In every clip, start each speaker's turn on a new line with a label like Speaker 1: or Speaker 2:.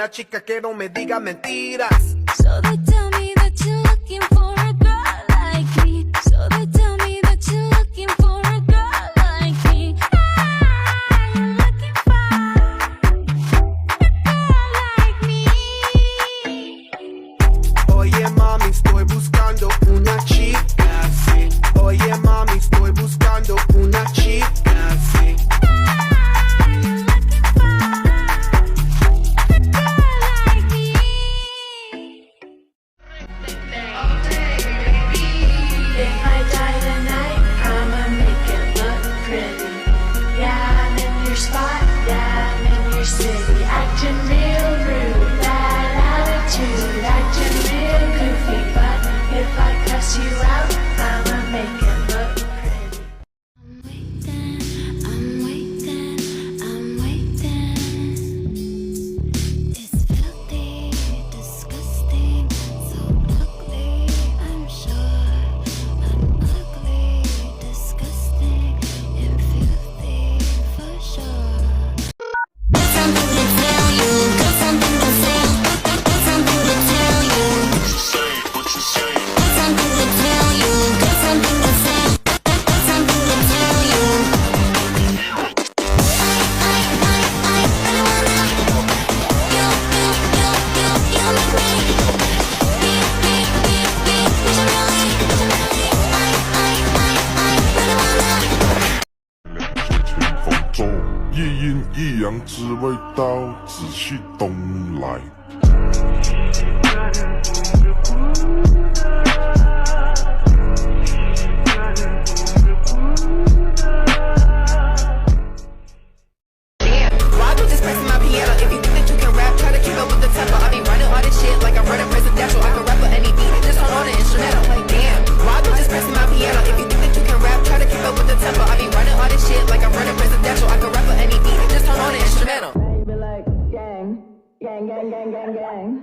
Speaker 1: una chica que no me diga mentiras.
Speaker 2: So they tell me that you're looking for a girl like me. So they tell me that you're looking for a girl like me. Ah, you're looking for a girl like me.
Speaker 1: Oye mami, estoy buscando una chica, sí. Oye mami, estoy buscando una chica, sí.
Speaker 2: Ah, you're looking for a girl like me.
Speaker 3: If I die tonight, I'ma make it look pretty. Yeah, I'm in your spot, yeah, I'm in your city. Acting real rude, bad attitude. Acting real goofy, but if I cuss you out, I'ma make it look pretty.
Speaker 2: I'm waiting, I'm waiting. It's filthy, disgusting, so ugly, I'm sure. I'm ugly, disgusting, and filthy for sure. Got something to tell you, got something to say, got something to tell you. Got something to tell you, got something to say, got something to tell you. I
Speaker 4: 一阴一阳之味道，仔细东来。
Speaker 5: Why you just pressing my piano? If you think that you can rap, try to keep up with the tempo. I be running all this shit like I'm running presidential. I can rap with any beat, just hold on the instrumental. Like damn, why you just pressing my piano? If you think that you can rap, try to keep up with the tempo. I be running all this shit like I'm running presidential. I can rap with any beat, just hold on the instrumental.
Speaker 3: Be like, gang, gang, gang, gang, gang, gang.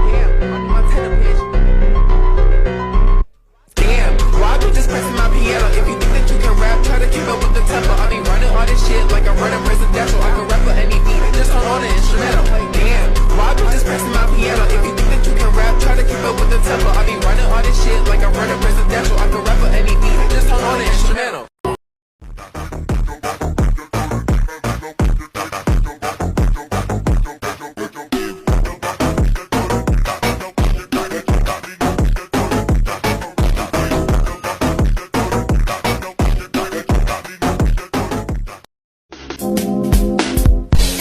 Speaker 5: Damn, my tenor pitch. Damn, why you just pressing my piano? If you think that you can rap, try to keep up with the tempo. I be running all this shit like I'm running presidential. I can rap with any beat, just hold on the instrumental. Like damn, why you just pressing my piano? If you think that you can rap, try to keep up with the tempo. I be running all this shit like I'm running presidential. I can rap with any beat, just hold on the instrumental.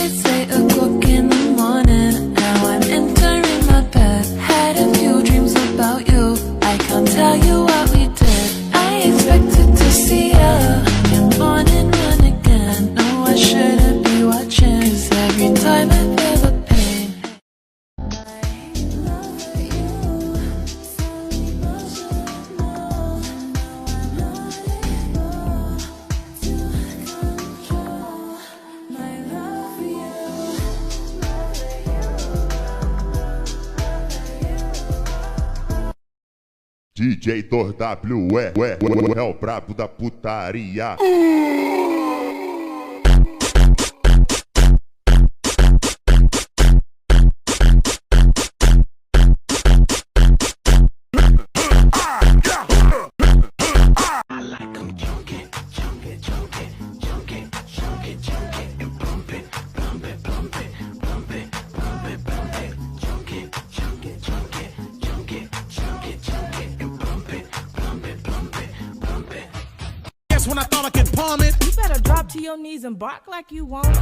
Speaker 2: It's 8 o'clock in the morning. Now I'm entering my bed. Had a few dreams about you. I can't tell you what we did. I expected to see you in morning run again. No, I shouldn't be watching. 'Cause every time I feel the pain. I love you, so emotional. Now I'm not able to control my love for you.
Speaker 4: DJ 2WE é o brabo da putaria.
Speaker 6: When I thought I could palm it,
Speaker 7: You better drop to your knees and bark like you want it.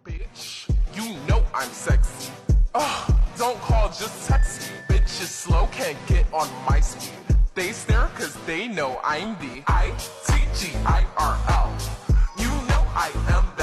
Speaker 5: Bitch, you know I'm sexy. Don't call, just text me. Bitch is slow, can't get on my speed. They stare cause they know I'm the ITGIRL. You know I am